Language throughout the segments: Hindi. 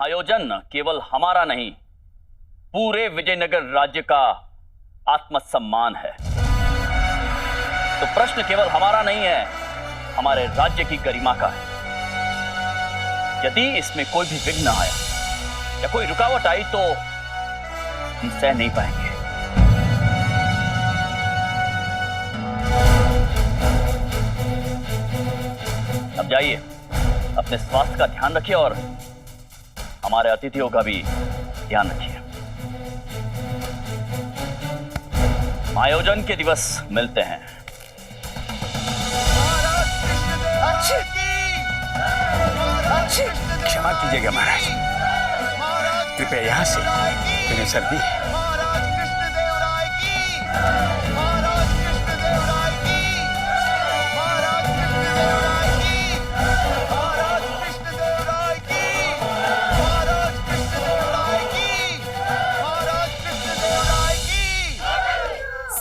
महायोजन केवल हमारा नहीं, पूरे विजयनगर राज्य का आत्मसम्मान है। तो प्रश्न केवल हमारा नहीं है, हमारे राज्य की गरिमा का है। यदि इसमें कोई भी विघ्न आया या कोई रुकावट आई तो हम सह नहीं पाएंगे। अब जाइए, अपने स्वास्थ्य का ध्यान रखिए और हमारे अतिथियों का भी ध्यान रखिए। आयोजन के दिवस मिलते हैं। क्षमा कीजिएगा महाराज, कृपया यहाँ से मेरी सर्दी।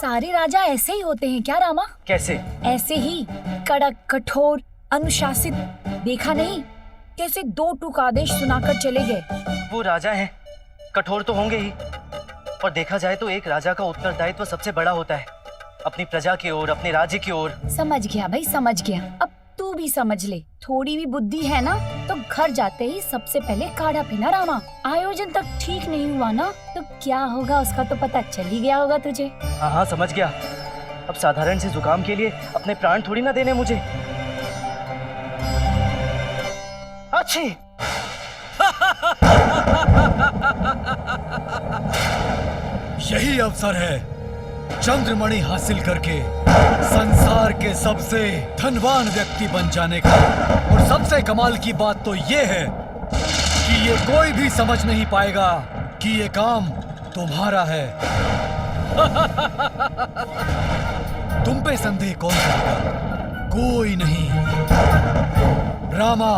सारे राजा ऐसे ही होते हैं क्या रामा? कैसे? ऐसे ही कड़क, कठोर, अनुशासित। देखा नहीं कैसे दो टूक आदेश सुनाकर चले गए। वो राजा हैं, कठोर तो होंगे ही, और देखा जाए तो एक राजा का उत्तरदायित्व सबसे बड़ा होता है, अपनी प्रजा की ओर, अपने राज्य की ओर। समझ गया भाई, समझ गया। अब तू भी समझ ले, थोड़ी भी बुद्धि है ना तो घर जाते ही सबसे पहले काढ़ा पीना रामा। आयोजन तक ठीक नहीं हुआ ना तो क्या होगा उसका तो पता चल ही गया होगा तुझे। हाँ हाँ समझ गया। अब साधारण से जुकाम के लिए अपने प्राण थोड़ी ना देने मुझे। अच्छी यही अवसर है चंद्रमणि हासिल करके संसार के सबसे धनवान व्यक्ति बन जाने का। और सबसे कमाल की बात तो ये है कि ये कोई भी समझ नहीं पाएगा कि ये काम तुम्हारा है। तुम पे संदेह कौन करेगा? कोई नहीं, रामा,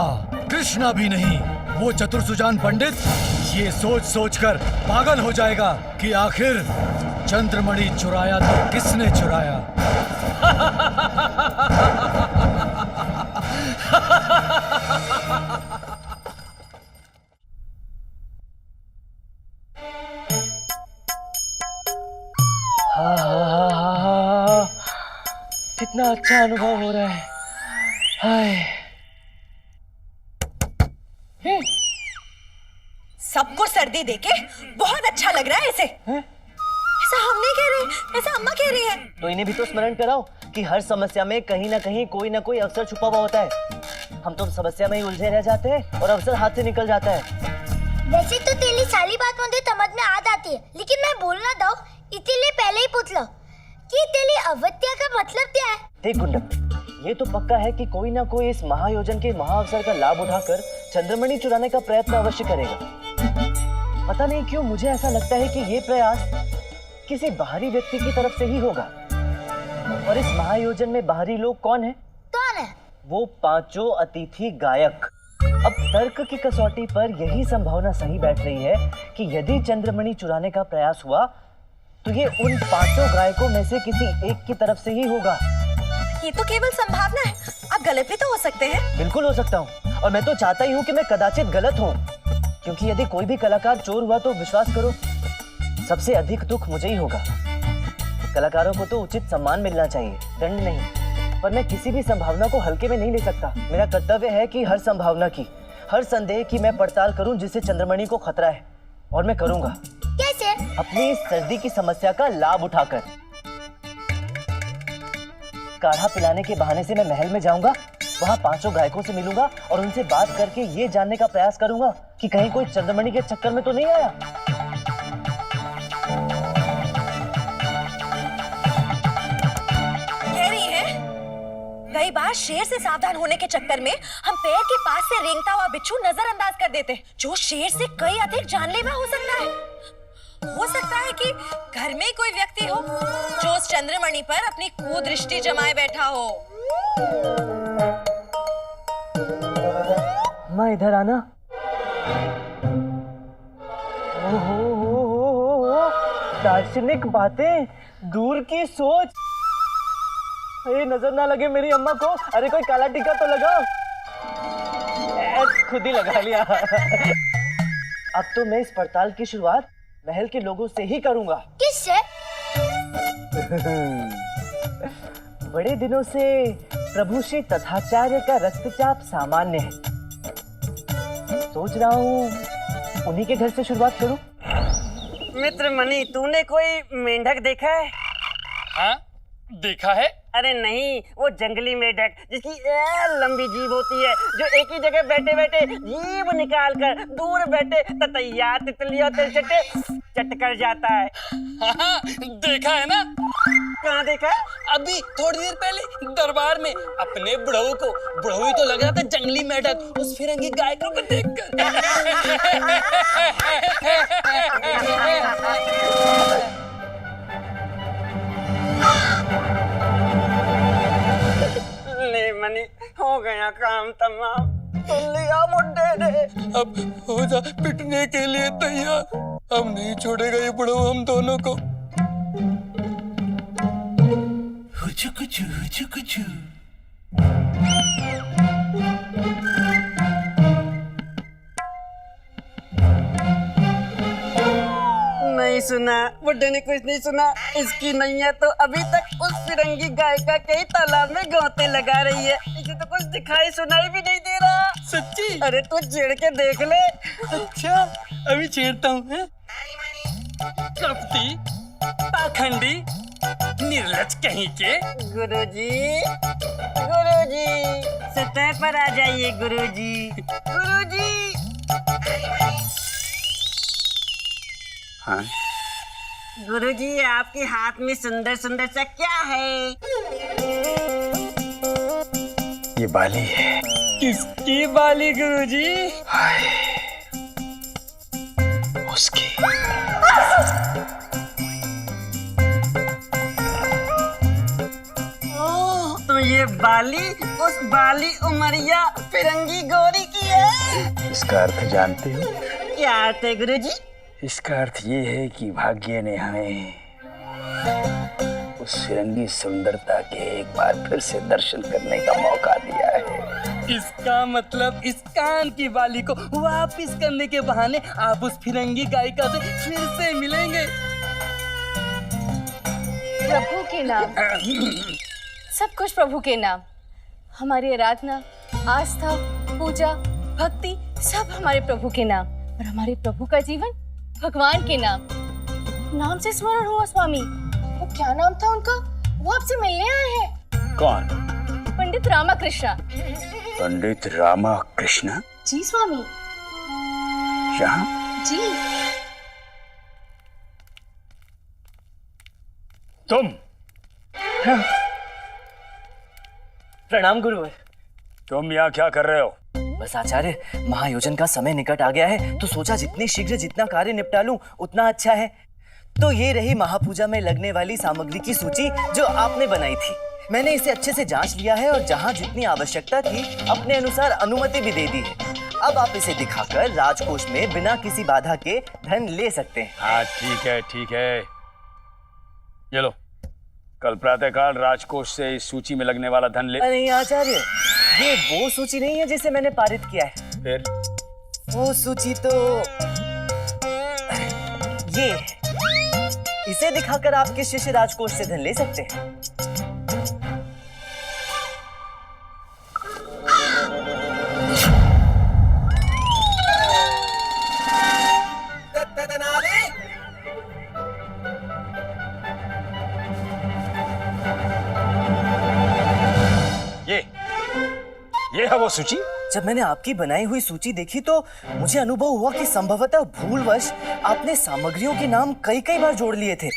कृष्णा भी नहीं। वो चतुर सुजान पंडित ये सोच सोचकर पागल हो जाएगा कि आखिर चंद्रमणि चुराया तो किसने चुराया। कितना अच्छा अनुभव हो रहा है। हाय। सबको सर्दी देके बहुत अच्छा लग रहा है इसे। ऐसा हम नहीं कह रहे, ऐसा अम्मा कह रही है। तो इन्हें भी तो स्मरण कराओ कि हर समस्या में कहीं ना कहीं कोई ना कोई अवसर छुपा हुआ होता है। हम तो समस्या में ही उलझे रह जाते हैं और अवसर हाथ से निकल जाता है। वैसे तो तेरी सारी बात मुझे समझ में आ जाती है, लेकिन मैं बोलना दो इसलिए पहले ही पूछ लो कि तेरी अवत्या का मतलब क्या है। देख गुंडक, ये तो पक्का है कि कोई ना कोई इस महायोजन के महाअवसर का लाभ उठाकर चंद्रमणि चुराने का प्रयत्न अवश्य करेगा। पता नहीं क्यों मुझे ऐसा लगता है कि ये प्रयास किसी बाहरी व्यक्ति की तरफ से ही होगा। और इस महायोजन में बाहरी लोग कौन है? कौन है? वो पांचों अतिथि गायक। अब तर्क की कसौटी पर यही संभावना सही बैठ रही है कि यदि चंद्रमणि चुराने का प्रयास हुआ तो ये उन पांचों गायकों में से किसी एक की तरफ से ही होगा। ये तो केवल संभावना है, आप गलत भी तो हो सकते हैं। बिल्कुल हो सकता हूँ, और मैं तो चाहता ही हूँ कि मैं कदाचित गलत हूँ, क्योंकि यदि कोई भी कलाकार चोर हुआ तो विश्वास करो सबसे अधिक दुख मुझे ही होगा। कलाकारों को तो उचित सम्मान मिलना चाहिए, दंड नहीं। पर मैं किसी भी संभावना को हल्के में नहीं ले सकता। मेरा कर्तव्य है कि हर संभावना की, हर संदेह की मैं पड़ताल करूं जिससे चंद्रमणि को खतरा है, और मैं करूंगा। कैसे? अपनी इस सर्दी की समस्या का लाभ उठाकर। काढ़ा पिलाने के बहाने से मैं महल में जाऊंगा, वहां पांचों गायकों से मिलूंगा और उनसे बात करके ये जानने का प्रयास करूंगा कि कहीं कोई चंद्रमणि के चक्कर में तो नहीं आया। कह रही है कई बार शेर से सावधान होने के चक्कर में हम पेड़ के पास से रेंगता हुआ बिच्छू नजरअंदाज कर देते, जो शेर से कई अधिक जानलेवा हो सकता है। हो सकता है कि घर में कोई व्यक्ति हो जो उस चंद्रमणि पर अपनी कुदृष्टि जमाए बैठा हो। माँ इधर आना। ओहो, दार्शनिक बातें, दूर की सोच। अरे नजर ना लगे मेरी अम्मा को। अरे कोई काला टीका तो लगाओ। खुद ही लगा लिया। अब तो मैं इस पड़ताल की शुरुआत महल के लोगों से ही करूंगा। किससे? बड़े दिनों से प्रभु श्री तथाचार्य का रक्तचाप सामान्य है। सोच रहा हूँ उन्हीं के घर से शुरुआत करूं। मित्र मणि, तूने कोई मेंढक देखा है? हाँ, देखा है। अरे नहीं, वो जंगली मेंढक जिसकी लंबी जीभ होती है, जो एक ही जगह बैठे बैठे जीभ निकाल कर दूर बैठे ततैया तितलियों तिलचटे चट कर जाता है। हाँ, देखा है ना। कहाँ देखा? अभी थोड़ी देर पहले दरबार में अपने बुढ़ऊ को, बुढ़ऊ ही तो लग रहा था जंगली मेंढक, उस फिरंगी गायकों को देखकर। ले मणि, हो गया काम तमाम। तो लिया मुड्डे ने। अब हो जा पिटने के लिए तैयार। अब नहीं छोड़ेगा ये बुढ़ऊ हम दोनों को। हुचु कुचु हुचु कुचु। नहीं सुना, बुड्ढे ने कुछ नहीं सुना। इसकी नैया तो अभी तक उस फिरंगी गायिका के ही तालाब में गौते लगा रही है। इसे तो कुछ दिखाई सुनाई भी नहीं दे रहा। सच्ची? अरे तू छेड़ के देख ले। अच्छा, अभी छेड़ता हूँ। कपटी, पाखंडी, निर्लज कहीं के। गुरुजी, गुरुजी, सतह पर आ जाइए गुरुजी। गुरुजी। हाँ? गुरुजी, आपके हाथ में सुंदर सुंदर सा क्या है? ये बाली है। किसकी बाली गुरुजी? उसकी। तो ये बाली उस बाली उमरिया फिरंगी गौरी की है। इसका अर्थ जानते हो? क्या अर्थ है गुरुजी? इसका अर्थ ये है कि भाग्य ने हमें उस फिरंगी सुंदरता के एक बार फिर से दर्शन करने का मौका दिया है। इसका मतलब इस कान की बाली को वापिस करने के बहाने आप उस फिरंगी गायिका से फिर से मिलेंगे। प्रभु के नाम, सब कुछ प्रभु के नाम। हमारी आराधना, आस्था, पूजा, भक्ति सब हमारे प्रभु के नाम। और हमारे प्रभु का जीवन भगवान के नाम से स्मरण हुआ स्वामी। वो क्या नाम था उनका? वो आपसे मिलने आए हैं। कौन? पंडित रामाकृष्ण। पंडित रामाकृष्ण? जी स्वामी। यहाँ? जी। तुम? प्रणाम गुरुवर। तुम यहाँ क्या कर रहे हो? बस आचार्य, महायोजन का समय निकट आ गया है, तो सोचा जितनी शीघ्र जितना कार्य निपटा लूं उतना अच्छा है। तो ये रही महापूजा में लगने वाली सामग्री की सूची जो आपने बनाई थी। मैंने इसे अच्छे से जांच लिया है और जहां जितनी आवश्यकता थी अपने अनुसार अनुमति भी दे दी है। अब आप इसे दिखाकर राजकोष में बिना किसी बाधा के धन ले सकते हैं। हाँ, ठीक है ठीक है। ये लो, कल प्रातःकाल राजकोष से इस सूची में लगने वाला धन ले। नहीं आचार्य, ये वो सूची नहीं है जिसे मैंने पारित किया है। फिर? वो सूची तो ये है। इसे दिखाकर आपके शिष्य राजकोष से धन ले सकते हैं। ये है वो सूची। जब मैंने आपकी बनाई हुई सूची देखी तो मुझे अनुभव हुआ कि संभवतः भूलवश आपने सामग्रियों के नाम कई कई बार जोड़ लिए थे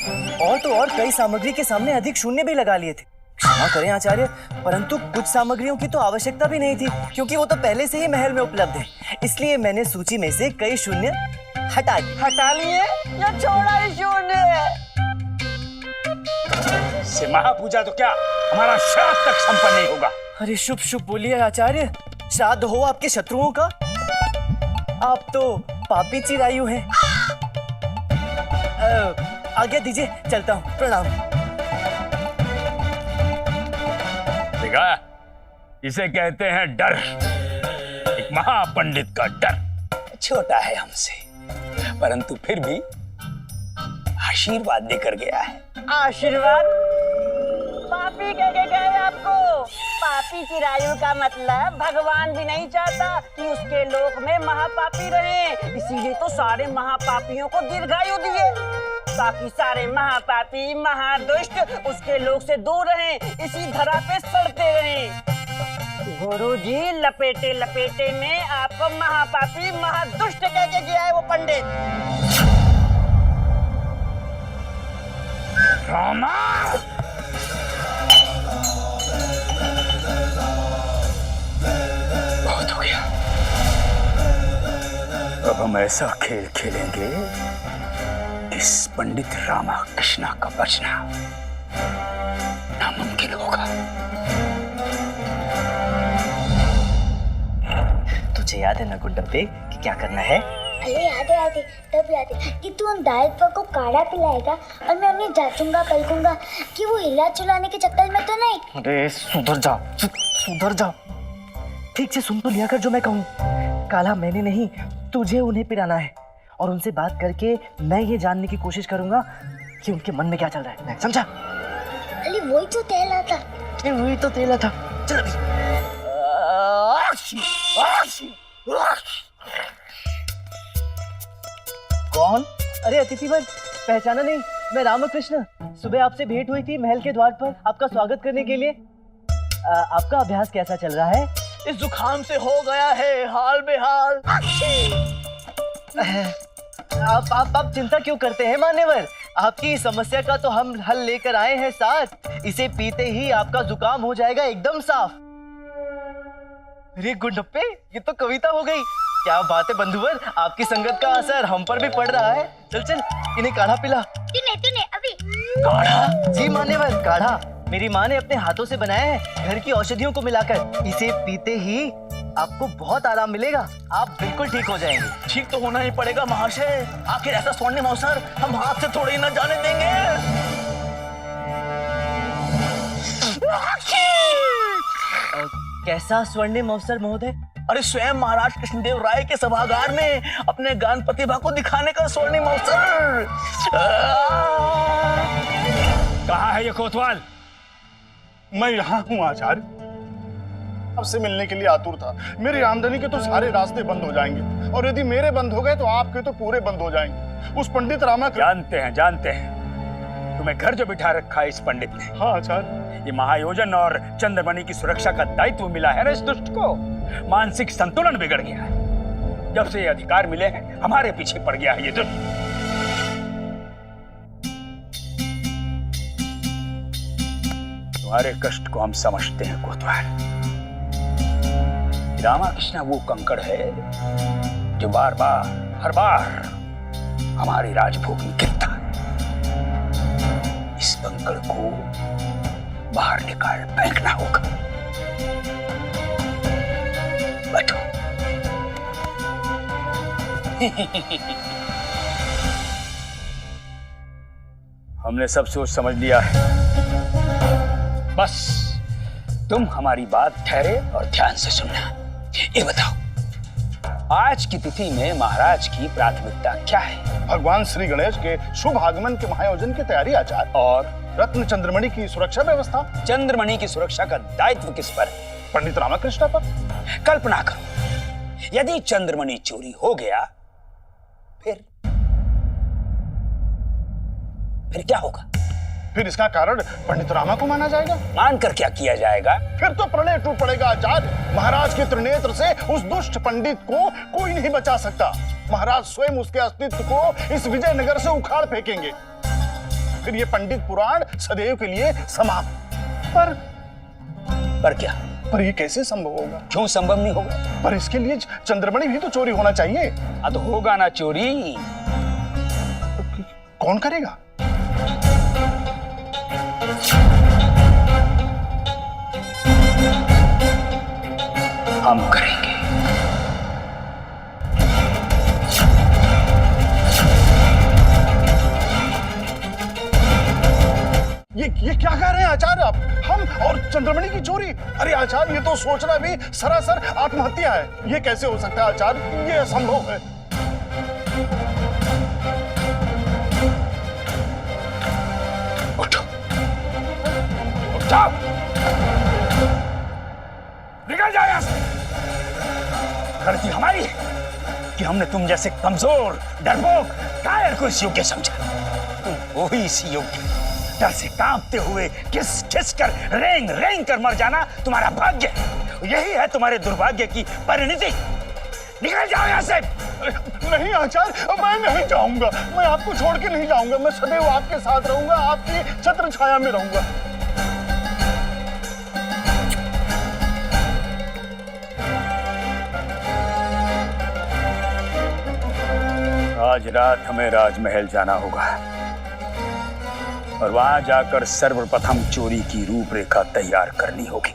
और तो और कई सामग्री के सामने अधिक शून्य भी लगा लिए थे। क्षमा करें आचार्य, परंतु कुछ सामग्रियों की तो आवश्यकता भी नहीं थी क्योंकि वो तो पहले से ही महल में उपलब्ध है। इसलिए मैंने सूची में से कई शून्य हटा दिए। हटा लिए या छोड़ा ही शून्य? से महापूजा तो क्या हमारा श्राद्ध तक संपन्न नहीं होगा। अरे शुभ शुभ बोलिए आचार्य, श्राद्ध हो आपके शत्रुओं का। आप तो पापी चिरायु हैं। आज्ञा दीजिए, चलता हूँ। प्रणाम। देखा, इसे कहते हैं डर। एक महापंडित का डर। छोटा है हमसे, परंतु फिर भी आशीर्वाद देकर गया है। आशीर्वाद? पापी कह के गए आपको? पापी चिरायु का मतलब भगवान भी नहीं चाहता कि उसके लोक में महापापी रहे, इसीलिए तो सारे महापापियों को दीर्घायु दिए ताकि सारे महापापी महादुष्ट उसके लोक से दूर रहें, इसी धरा पे सड़ते रहें। गुरुजी लपेटे लपेटे में आपको महापापी महादुष्ट कह के गया है वो पंडित। रामा! बहुत हो गया। अब हम ऐसा खेल खेलेंगे इस पंडित रामा कृष्णा का बचना नामुमकिन होगा। तुझे याद है ना गुड्डप्पे कि क्या करना है? अरे याद है तब याद है कि तू उन दायित्व को काढ़ा पिलाएगा और मैं उन्हें जांचूंगा पलकूंगा कि वो हिला चुलाने के चक्कर में तो नहीं। अरे सुधर जा, सुधर जा। ठीक से सुन तो लिया कर जो मैं कहूँ। काला मैंने नहीं, तुझे उन्हें पिलाना है और उनसे बात करके मैं ये जानने की कोशिश करूंगा कि उनके मन में क्या चल रहा है, समझा? अरे वही तो तेला था। वही तो तेला था। चल अभी। कौन? अरे अतिथिवर, पहचाना नहीं? मैं रामकृष्ण। सुबह आपसे भेंट हुई थी महल के द्वार पर आपका स्वागत करने के लिए। आपका अभ्यास कैसा चल रहा है? इस जुकाम से हो गया है हाल बेहाल। आप चिंता क्यों करते हैं मान्यवर? आपकी समस्या का तो हम हल लेकर आए हैं साथ। इसे पीते ही आपका जुकाम हो जाएगा एकदम साफ। अरे गुड्डप्पे, ये तो कविता हो गई। क्या बात है बंधुवर, आपकी संगत का असर हम पर भी पड़ रहा है। चल चल इन्हें काढ़ा पिला। तूने अभी काढ़ा? जी मान्यवर, काढ़ा मेरी माँ ने अपने हाथों से बनाया है, घर की औषधियों को मिलाकर। इसे पीते ही आपको बहुत आराम मिलेगा, आप बिल्कुल ठीक हो जाएंगे। ठीक तो होना ही पड़ेगा महाशय, आखिर ऐसा स्वर्णिम अवसर हम हाथ से थोड़ी न जाने देंगे। कैसा स्वर्णिम अवसर महोदय? अरे स्वयं महाराज कृष्णदेव राय के सभागार में अपने गान प्रतिभा को दिखाने का स्वर्णिम अवसर। कहाँ है ये कोतवाल? मैं यहाँ हूँ आचार्य, आपसे मिलने के लिए आतुर था। मेरी आमदनी के तो सारे रास्ते बंद हो जाएंगे और यदि मेरे बंद हो गए तो आपके तो पूरे बंद हो जाएंगे। उस पंडित रामा जानते हैं तुम्हें घर जो बिठा रखा है इस पंडित ने। हाँ आचार्य, ये महायोजन और चंद्रमणि की सुरक्षा का दायित्व मिला है ना इस दुष्ट को। मानसिक संतुलन बिगड़ गया है। जब से ये अधिकार मिले हैं हमारे पीछे पड़ गया है ये दुष्ट। तुम्हारे कष्ट को हम समझते हैं कोतवाल। रामाकृष्ण वो कंकड़ है जो बार बार हर बार हमारी राजभोग में गिरता है। इस कंकड़ को बाहर निकाल फेंकना होगा। बैठो। हमने सब सोच समझ लिया है। बस तुम हमारी बात ठहरे और ध्यान से सुनना। ये बताओ, आज की तिथि में महाराज की प्राथमिकता क्या है? भगवान श्री गणेश के शुभ आगमन के महायोजन की तैयारी आचार्य, और रत्न चंद्रमणि की सुरक्षा व्यवस्था। चंद्रमणि की सुरक्षा का दायित्व किस पर है? पंडित रामकृष्ण पर। कल्पना करो, यदि चंद्रमणि चोरी हो गया फिर क्या होगा? फिर इसका कारण पंडित रामा को माना जाएगा। मानकर क्या किया जाएगा? फिर तो प्रलय टूट पड़ेगा आचार्य। महाराज के त्रिनेत्र से उस दुष्ट पंडित को कोई नहीं बचा सकता। महाराज स्वयं उसके अस्तित्व को इस विजयनगर से उखाड़ फेंकेंगे। फिर ये पंडित पुराण सदैव के लिए समाप्त। पर क्या? पर ये कैसे संभव होगा? क्यों संभव नहीं होगा? पर इसके लिए चंद्रमणि भी तो चोरी होना चाहिए। तो होगा ना चोरी। कौन करेगा? हम करेंगे। ये क्या कह रहे हैं आचार्य आप? हम और चंद्रमणि की चोरी? अरे आचार्य, ये तो सोचना भी सरासर आत्महत्या है। ये कैसे हो सकता है आचार्य? ये असंभव है। गलती हमारी है कि हमने तुम जैसे कमजोर, डरपोक, कायर को इस योग्य समझा। तुम वो ही इस योग्य, डर से कांपते हुए किस किस कर रेंग रेंग कर मर जाना तुम्हारा भाग्य। यही है तुम्हारे दुर्भाग्य की परिणति। निकल जाओ यहाँ से। नहीं आचार्य, मैं नहीं जाऊंगा। मैं आपको छोड़ के नहीं जाऊंगा। मैं सदैव आपके साथ रहूंगा, आपकी छत्र छाया में रहूंगा। आज रात हमें राजमहल जाना होगा और वहां जाकर सर्वप्रथम चोरी की रूपरेखा तैयार करनी होगी।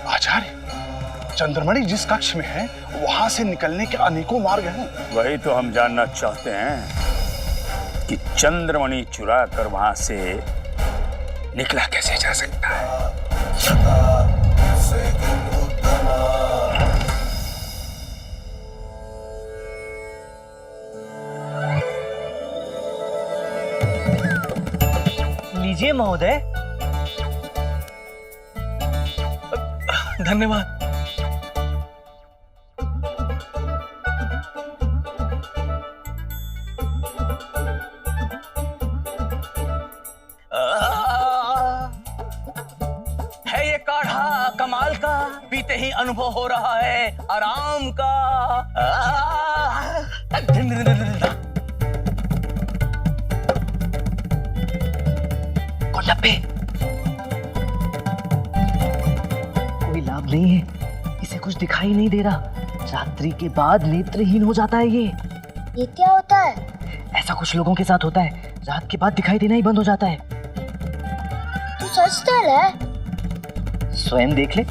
आचार्य, चंद्रमणि जिस कक्ष में है वहां से निकलने के अनेकों मार्ग हैं। वही तो हम जानना चाहते हैं कि चंद्रमणि चुरा कर वहां से निकला कैसे जा सकता है। लीजिए महोदय। धन्यवाद। है ये काढ़ा कमाल का, पीते ही अनुभव हो रहा है आराम का। कोई लाभ नहीं है, इसे कुछ दिखाई नहीं दे रहा। रात्रि के बाद नेत्रहीन हो जाता है ये क्या होता है? ऐसा कुछ लोगों के साथ होता है, रात के बाद दिखाई देना ही बंद हो जाता है। तू सच कह रहा है? स्वयं देख ले।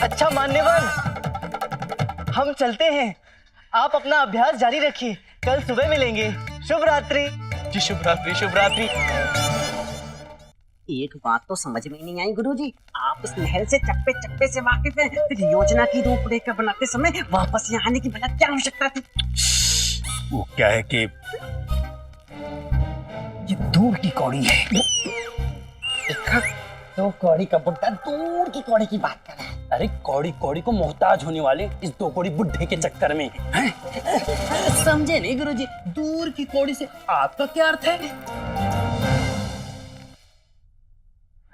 अच्छा मान्यवर, हम चलते हैं। आप अपना अभ्यास जारी रखिए, कल सुबह मिलेंगे। शुभ रात्रि। जी शुभ रात्रि, शुभ रात्रि। एक बात तो समझ में नहीं आई गुरुजी, आप इस महल से चप्पे चप्पे से वाकिफ हैं, फिर योजना की रूपरेखा बनाते समय वापस यहाँ आने की भला क्या आवश्यकता थी? वो क्या है कि ये दूर की कौड़ी है। देखा तो कौड़ी का बुड्ढा दूर की कौड़ी की बात कर रहा है। अरे कौड़ी कौड़ी को मोहताज होने वाले इस दो कौड़ी बुड्ढे के चक्कर में हैं? समझे नहीं गुरुजी, दूर की कौड़ी से आपका क्या अर्थ है?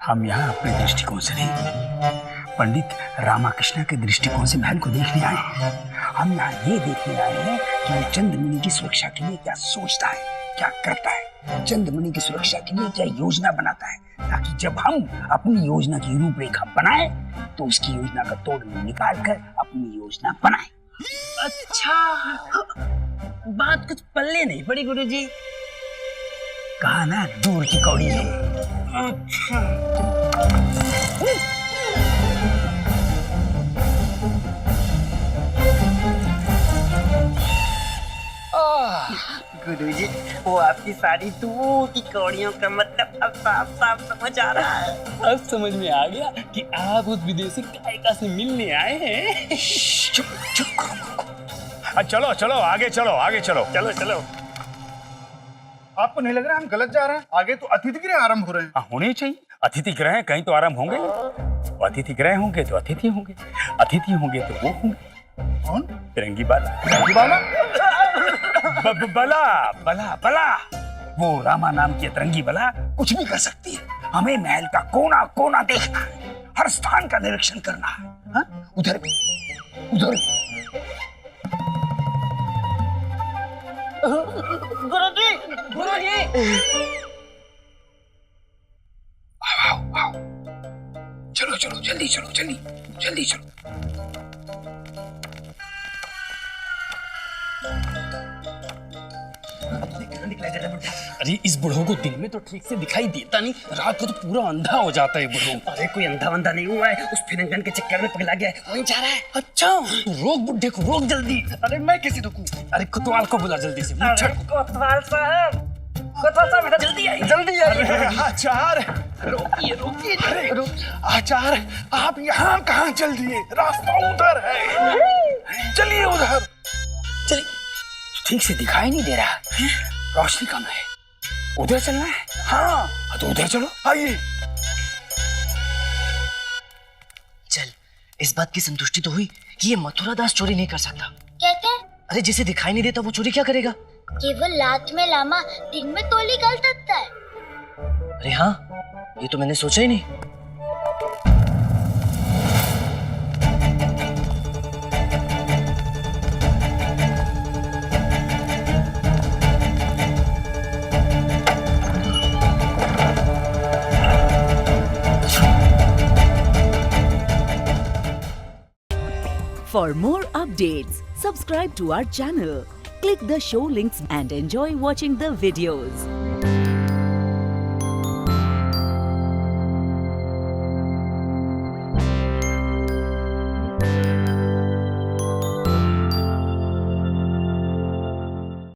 हम यहाँ अपने दृष्टिकोण से नहीं, पंडित रामाकृष्ण के दृष्टिकोण से महल को देखने आए हैं। हम यहाँ ये देखने आए हैं कि वो चंद्रमणि की सुरक्षा के लिए क्या सोचता है, क्या करता है, चंद्रमणि की सुरक्षा के लिए क्या योजना बनाता है, ताकि जब हम अपनी योजना की रूपरेखा बनाए तो उसकी योजना का तोड़ निकाल कर अपनी योजना बनाए। अच्छा, बात कुछ पल्ले नहीं पड़ी गुरुजी। कहा ना दूर की कौड़ी है। अच्छा गुरुजी, वो आपकी सारी दूर की कौड़ियों का मतलब अब साफ साफ समझ आ रहा है। अब समझ में आ गया कि आप उस विदेशी गायिका से मिलने आए हैं। चुप चुप। चलो चलो आगे चलो, आगे चलो, चलो चलो। आपको नहीं लग रहा हम गलत जा रहे हैं? आगे तो अतिथि गृह आरंभ हो रहे हैं। होने चाहिए। अतिथि गृह हैं, कहीं तो आराम होंगे। वो अतिथि गृह होंगे तो अतिथि होंगे, अतिथि होंगे तो वो होंगे। कौन? तिरंगी बाला। तिरंगी बाला? बला बला बला, वो रामा नाम की अतरंगी बला कुछ भी कर सकती है। हमें महल का कोना कोना देखना है, हर स्थान का निरीक्षण करना है। हा? उधर भी, उधर भी। गुरुजी, गुरुजी। आओ आओ, चलो चलो, जल्दी चलो, जल्दी जल्दी चलो। अरे इस बुढ़ो को दिन में तो ठीक से दिखाई देता नहीं, रात को तो पूरा अंधा हो जाता है बुढ़ो। अरे कोई अंधा वंधा नहीं हुआ है, उस फिरंगन के चक्कर में पगला गया है, वहीं जा रहा है। अच्छा तू रोक बुढ़े को, रोक जल्दी। अरे मैं कैसे रोकूं? अरे कोतवाल को बुला जल्दी से। कोतवाल साहब, कोतवाल साहब, जल्दी आइए, जल्दी आइए। आचार्य, रोकिए रोकिए। अरे आचार्य, आप यहाँ कहाँ चल दिए? रास्ता उधर है, चलिए उधर। चलिए। ठीक से दिखाई नहीं दे रहा है, रोशनी कम है। उधर चलना है? हाँ तो उधर चलो, आइए। चल, इस बात की संतुष्टि तो हुई कि ये मथुरा दास चोरी नहीं कर सकता। कहते अरे जिसे दिखाई नहीं देता वो चोरी क्या करेगा? केवल रात में लामा दिन में तोली कर सकता है। अरे हाँ, ये तो मैंने सोचा ही नहीं। For more updates, subscribe to our channel, click the show links and enjoy watching the videos.